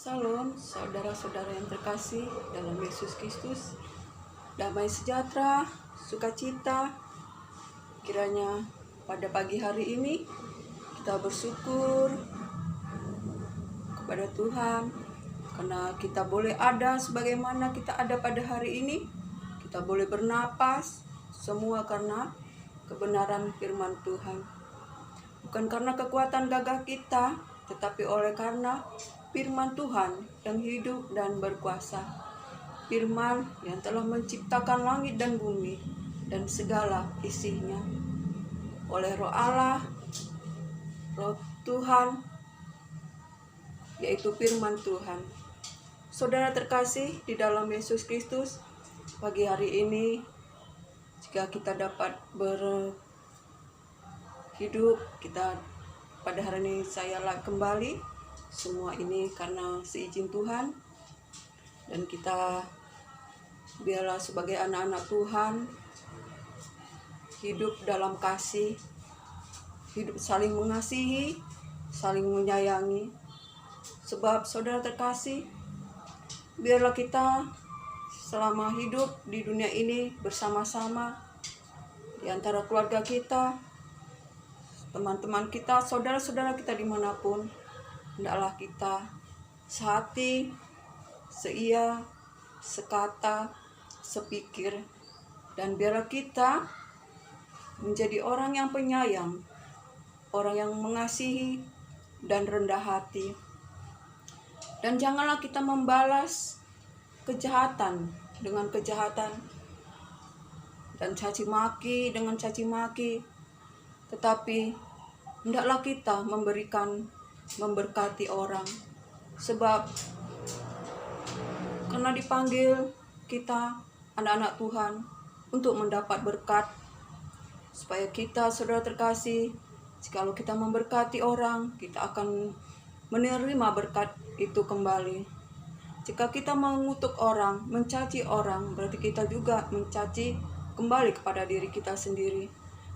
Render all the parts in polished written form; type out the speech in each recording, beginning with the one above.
Salam, saudara-saudara yang terkasih dalam Yesus Kristus. Damai sejahtera, sukacita. Kiranya pada pagi hari ini kita bersyukur kepada Tuhan karena kita boleh ada sebagaimana kita ada pada hari ini. Kita boleh bernapas, semua karena kebenaran firman Tuhan. Bukan karena kekuatan gagah kita, tetapi oleh karena firman Tuhan yang hidup dan berkuasa. Firman yang telah menciptakan langit dan bumi dan segala isinya. Oleh Roh Allah, Roh Tuhan, yaitu firman Tuhan. Saudara terkasih di dalam Yesus Kristus, pagi hari ini jika kita dapat berhidup, kita pada hari ini saya kembali. Semua ini karena seizin Tuhan, dan kita biarlah sebagai anak-anak Tuhan hidup dalam kasih, hidup saling mengasihi, saling menyayangi. Sebab saudara terkasih, biarlah kita selama hidup di dunia ini bersama-sama, di antara keluarga kita, teman-teman kita, saudara-saudara kita dimanapun, hendaklah kita sehati, seia, sekata, sepikir, dan biarlah kita menjadi orang yang penyayang, orang yang mengasihi dan rendah hati. Dan janganlah kita membalas kejahatan dengan kejahatan dan caci maki dengan caci maki, tetapi hendaklah kita memberkati orang. Sebab karena dipanggil kita anak-anak Tuhan untuk mendapat berkat, supaya kita, saudara terkasih, jikalau kita memberkati orang, kita akan menerima berkat itu kembali. Jika kita mengutuk orang, mencaci orang, berarti kita juga mencaci kembali kepada diri kita sendiri.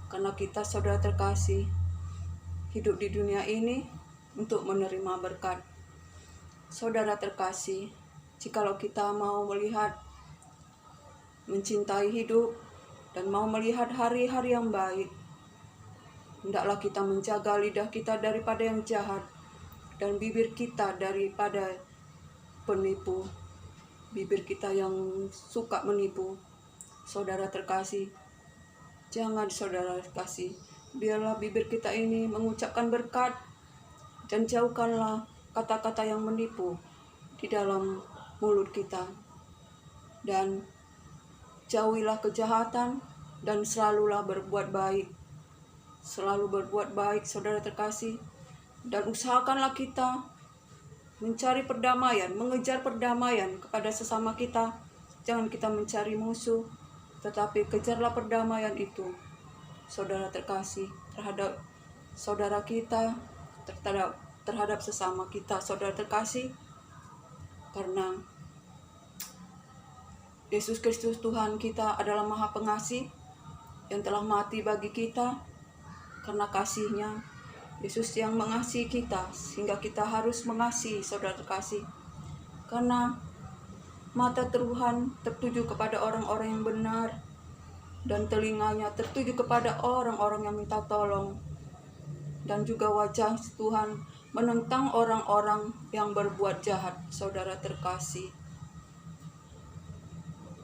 Karena kita, saudara terkasih, hidup di dunia ini untuk menerima berkat. Saudara terkasih, jikalau kita mau melihat, mencintai hidup, dan mau melihat hari-hari yang baik, hendaklah kita menjaga lidah kita daripada yang jahat, dan bibir kita daripada penipu, bibir kita yang suka menipu. Saudara terkasih, jangan, saudara terkasih, biarlah bibir kita ini mengucapkan berkat, dan jauhkanlah kata-kata yang menipu di dalam mulut kita. Dan jauhilah kejahatan dan selalulah berbuat baik. Selalu berbuat baik, saudara terkasih. Dan usahakanlah kita mencari perdamaian, mengejar perdamaian kepada sesama kita. Jangan kita mencari musuh, tetapi kejarlah perdamaian itu, saudara terkasih, terhadap saudara kita, terhadap sesama kita, saudara terkasih. Karena Yesus Kristus Tuhan kita adalah Maha Pengasih yang telah mati bagi kita. Karena kasih-Nya, Yesus yang mengasihi kita, sehingga kita harus mengasihi, saudara terkasih. Karena mata Tuhan tertuju kepada orang-orang yang benar, dan telinganya tertuju kepada orang-orang yang minta tolong. Dan juga wajah Tuhan menentang orang-orang yang berbuat jahat, saudara terkasih.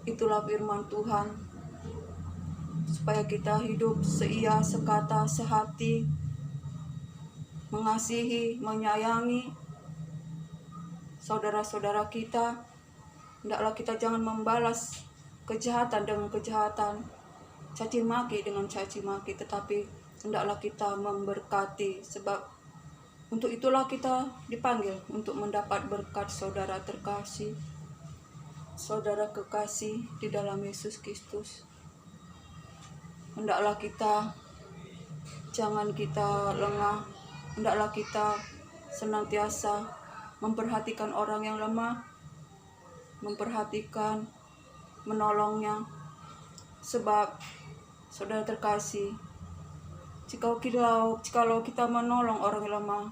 Itulah firman Tuhan, supaya kita hidup seia, sekata, sehati, mengasihi, menyayangi saudara-saudara kita. Hendaklah kita jangan membalas kejahatan dengan kejahatan, caci maki dengan caci maki, tetapi hendaklah kita memberkati. Sebab untuk itulah kita dipanggil untuk mendapat berkat, saudara terkasih, saudara kekasih di dalam Yesus Kristus. Hendaklah kita jangan kita lengah, hendaklah kita senantiasa memperhatikan orang yang lemah, memperhatikan, menolongnya. Sebab saudara terkasih, jikalau kita menolong orang yang lemah,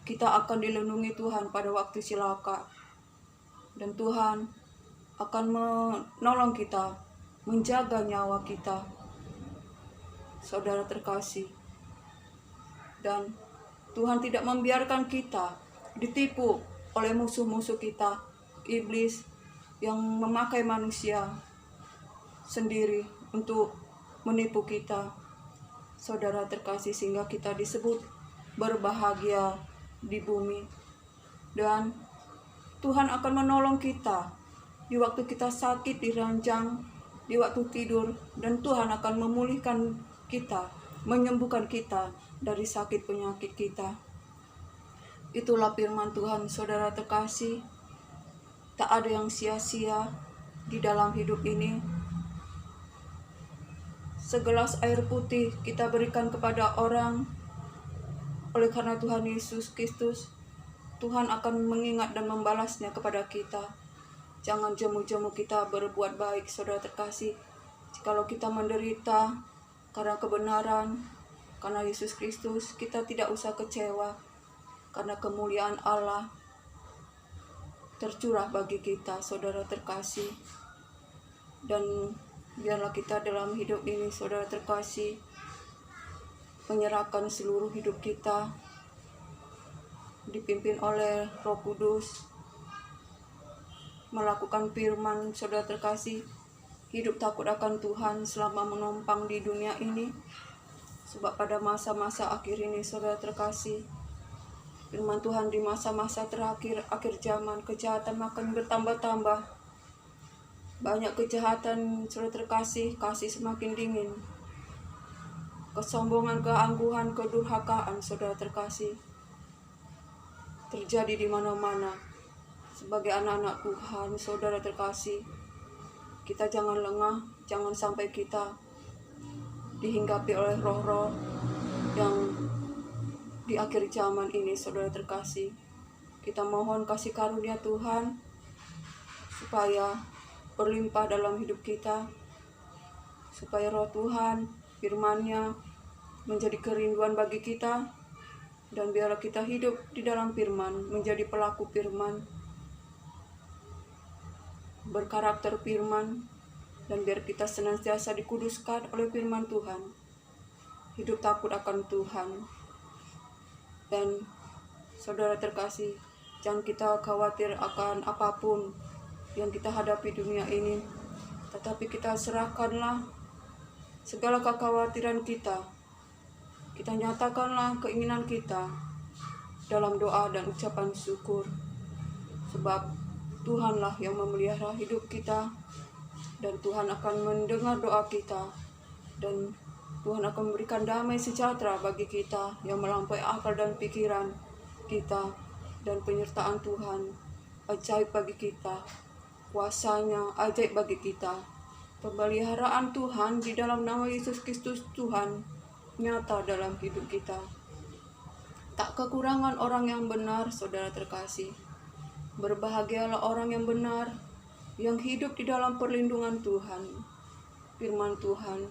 kita akan dilindungi Tuhan pada waktu cilaka. Dan Tuhan akan menolong kita, menjaga nyawa kita, saudara terkasih. Dan Tuhan tidak membiarkan kita ditipu oleh musuh-musuh kita, iblis yang memakai manusia sendiri untuk menipu kita, saudara terkasih, sehingga kita disebut berbahagia di bumi. Dan Tuhan akan menolong kita di waktu kita sakit, diranjang, di waktu tidur, dan Tuhan akan memulihkan kita, menyembuhkan kita dari sakit penyakit kita. Itulah firman Tuhan, saudara terkasih. Tak ada yang sia-sia di dalam hidup ini. Segelas air putih kita berikan kepada orang, oleh karena Tuhan Yesus Kristus, Tuhan akan mengingat dan membalasnya kepada kita. Jangan jemu-jemu kita berbuat baik, saudara terkasih. Jikalau kita menderita karena kebenaran, karena Yesus Kristus, kita tidak usah kecewa, karena kemuliaan Allah tercurah bagi kita, saudara terkasih. Dan biarlah kita dalam hidup ini, saudara terkasih, menyerahkan seluruh hidup kita dipimpin oleh Roh Kudus, melakukan firman, saudara terkasih, hidup takut akan Tuhan selama menumpang di dunia ini. Sebab pada masa-masa akhir ini, saudara terkasih, firman Tuhan, di masa-masa terakhir, akhir zaman, kejahatan makin bertambah-tambah. Banyak kejahatan, saudara terkasih, kasih semakin dingin. Kesombongan, keangkuhan, kedurhakaan, saudara terkasih, terjadi di mana-mana. Sebagai anak-anak Tuhan, saudara terkasih, kita jangan lengah, jangan sampai kita dihinggapi oleh roh-roh yang di akhir zaman ini, saudara terkasih. Kita mohon kasih karunia Tuhan supaya berlimpah dalam hidup kita, supaya roh Tuhan, firman-Nya menjadi kerinduan bagi kita, dan biarlah kita hidup di dalam firman, menjadi pelaku firman, berkarakter firman, dan biar kita senantiasa dikuduskan oleh firman Tuhan, hidup takut akan Tuhan. Dan saudara terkasih, jangan kita khawatir akan apapun yang kita hadapi dunia ini, tetapi kita serahkanlah segala kekhawatiran kita. Kita nyatakanlah keinginan kita dalam doa dan ucapan syukur. Sebab Tuhanlah yang memelihara hidup kita, dan Tuhan akan mendengar doa kita, dan Tuhan akan memberikan damai sejahtera bagi kita yang melampaui akal dan pikiran kita, dan penyertaan Tuhan ajaib bagi kita, kuasanya ajaib bagi kita, pemeliharaan Tuhan di dalam nama Yesus Kristus Tuhan nyata dalam hidup kita. Tak kekurangan orang yang benar, saudara terkasih. Berbahagialah orang yang benar, yang hidup di dalam perlindungan Tuhan. Firman Tuhan,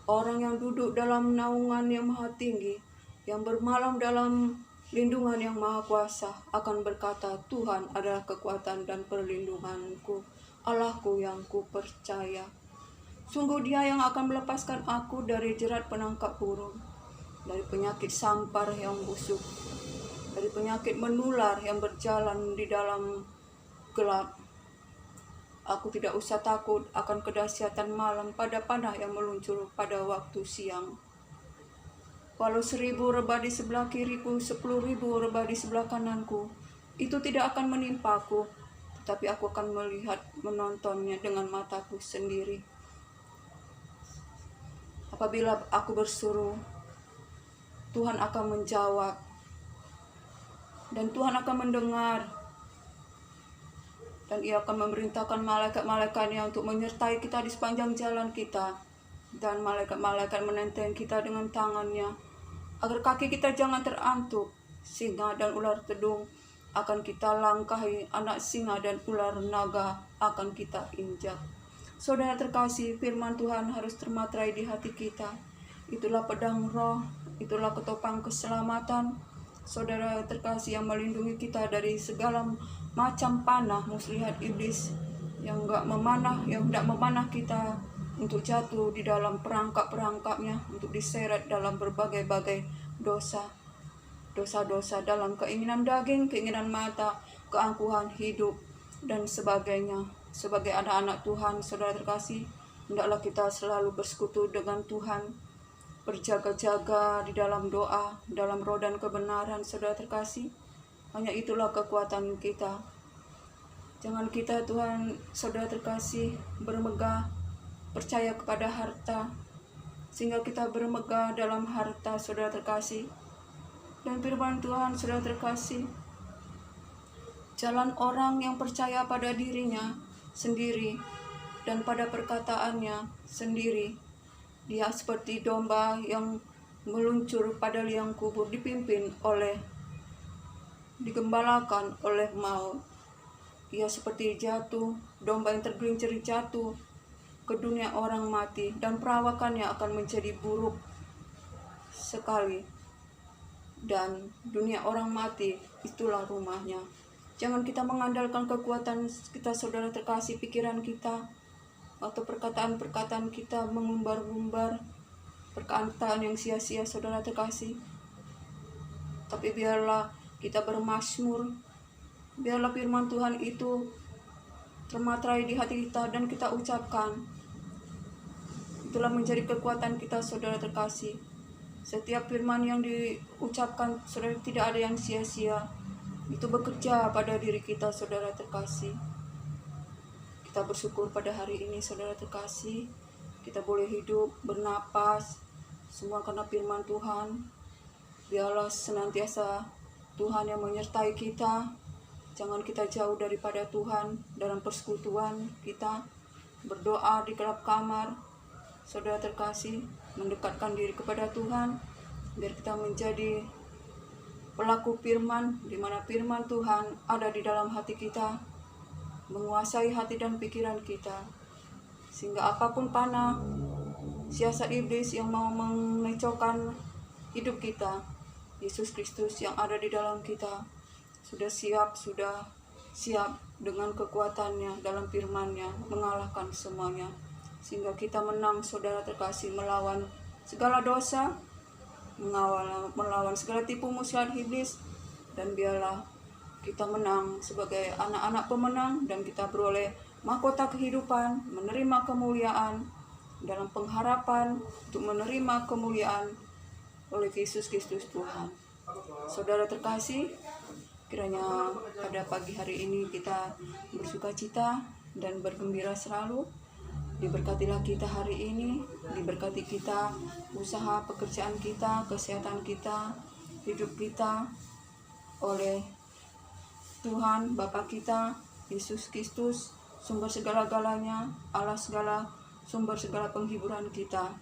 orang yang duduk dalam naungan yang maha tinggi, yang bermalam dalam lindungan yang maha kuasa, akan berkata, Tuhan adalah kekuatan dan perlindunganku, Allahku yang ku percaya. Sungguh Dia yang akan melepaskan aku dari jerat penangkap burung, dari penyakit sampar yang busuk, dari penyakit menular yang berjalan di dalam gelap. Aku tidak usah takut akan kedahsyatan malam, pada panah yang meluncur pada waktu siang. Walau 1000 rebah di sebelah kiriku, 10.000 rebah di sebelah kananku, itu tidak akan menimpaku, tetapi aku akan melihat, menontonnya dengan mataku sendiri. Apabila aku berseru, Tuhan akan menjawab, dan Tuhan akan mendengar, dan Ia akan memerintahkan malaikat-malaikatnya untuk menyertai kita di sepanjang jalan kita, dan malaikat-malaikat menenteng kita dengan tangannya, agar kaki kita jangan terantuk. Singa dan ular tedung akan kita langkahi, anak singa dan ular naga akan kita injak. Saudara terkasih, firman Tuhan harus termaterai di hati kita. Itulah pedang roh, itulah ketopang keselamatan, saudara terkasih, yang melindungi kita dari segala macam panah muslihat iblis yang tidak memanah kita untuk jatuh di dalam perangkap-perangkapnya, untuk diseret dalam berbagai-bagai dosa-dosa dalam keinginan daging, keinginan mata, keangkuhan hidup, dan sebagainya. Sebagai anak-anak Tuhan, saudara terkasih, hendaklah kita selalu bersekutu dengan Tuhan, berjaga-jaga di dalam doa, dalam roh dan kebenaran, saudara terkasih. Hanya itulah kekuatan kita. Jangan kita, Tuhan, saudara terkasih, bermegah, percaya kepada harta, sehingga kita bermegah dalam harta, saudara terkasih. Dan firman Tuhan, saudara terkasih, jalan orang yang percaya pada dirinya sendiri dan pada perkataannya sendiri, dia seperti domba yang meluncur pada liang kubur, digembalakan oleh maut. Ia seperti domba yang tergelincir jatuh ke dunia orang mati, dan perawakannya akan menjadi buruk sekali. Dan dunia orang mati, itulah rumahnya. Jangan kita mengandalkan kekuatan kita, saudara terkasih, pikiran kita, atau perkataan-perkataan kita mengumbar-umbar, perkataan yang sia-sia, saudara terkasih. Tapi biarlah kita bermazmur, biarlah firman Tuhan itu termaterai di hati kita dan kita ucapkan. Itulah menjadi kekuatan kita, saudara terkasih. Setiap firman yang diucapkan, saudara, tidak ada yang sia-sia. Itu bekerja pada diri kita, saudara terkasih. Kita bersyukur pada hari ini, saudara terkasih. Kita boleh hidup, bernapas, semua karena firman Tuhan. Biarlah senantiasa Tuhan yang menyertai kita. Jangan kita jauh daripada Tuhan dalam persekutuan kita, berdoa di gelap kamar, saudara terkasih, mendekatkan diri kepada Tuhan, biar kita menjadi pelaku firman, di mana firman Tuhan ada di dalam hati kita, menguasai hati dan pikiran kita, sehingga apapun panah siasat iblis yang mau mengecokkan hidup kita, Yesus Kristus yang ada di dalam kita sudah siap dengan kekuatannya dalam firman-Nya mengalahkan semuanya, sehingga kita menang, saudara terkasih, melawan segala dosa, melawan segala tipu muslihat iblis. Dan biarlah kita menang sebagai anak-anak pemenang, dan kita beroleh mahkota kehidupan, menerima kemuliaan dalam pengharapan untuk menerima kemuliaan oleh Yesus Kristus Tuhan. Saudara terkasih, kiranya pada pagi hari ini kita bersukacita dan bergembira selalu. Diberkatilah kita hari ini, diberkati kita usaha pekerjaan kita, kesehatan kita, hidup kita oleh Tuhan Bapa kita, Yesus Kristus, sumber segala-galanya, Allah sumber segala penghiburan kita.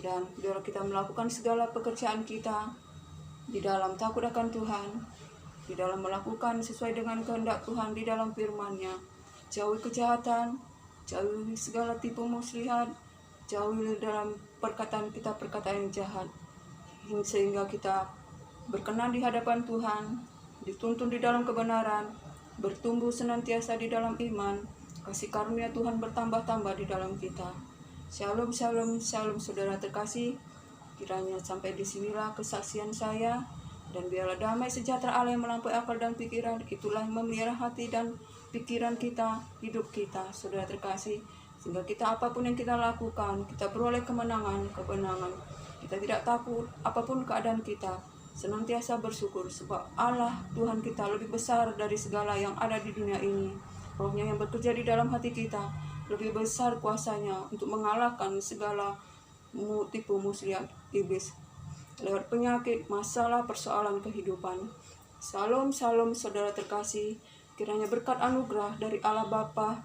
Dan biarlah kita melakukan segala pekerjaan kita di dalam takut akan Tuhan, di dalam melakukan sesuai dengan kehendak Tuhan di dalam firman-Nya. Jauhi kejahatan, jauhi segala tipu muslihat, jauhi dalam perkataan kita perkataan yang jahat, sehingga kita berkenan di hadapan Tuhan, dituntun di dalam kebenaran, bertumbuh senantiasa di dalam iman, kasih karunia Tuhan bertambah-tambah di dalam kita. Shalom, shalom, shalom, saudara terkasih. Kiranya sampai di sinilah kesaksian saya. Dan biarlah damai sejahtera Allah yang melampaui akal dan pikiran, itulah yang memelihara hati dan pikiran kita, hidup kita, saudara terkasih. Sehingga kita apapun yang kita lakukan, kita beroleh kemenangan. Kita tidak takut apapun keadaan kita, senantiasa bersyukur, sebab Allah Tuhan kita lebih besar dari segala yang ada di dunia ini. Rohnya yang bekerja di dalam hati kita lebih besar kuasanya untuk mengalahkan segala tipu muslihat iblis lewat penyakit, masalah, persoalan kehidupan. Salam, salam, saudara terkasih. Kiranya berkat anugerah dari Allah Bapa,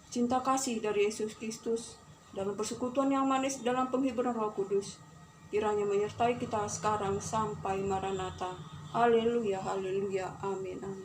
cinta kasih dari Yesus Kristus, dalam persekutuan yang manis dalam penghiburan Roh Kudus, kiranya menyertai kita sekarang sampai Maranatha. Haleluya, haleluya, amin, amin.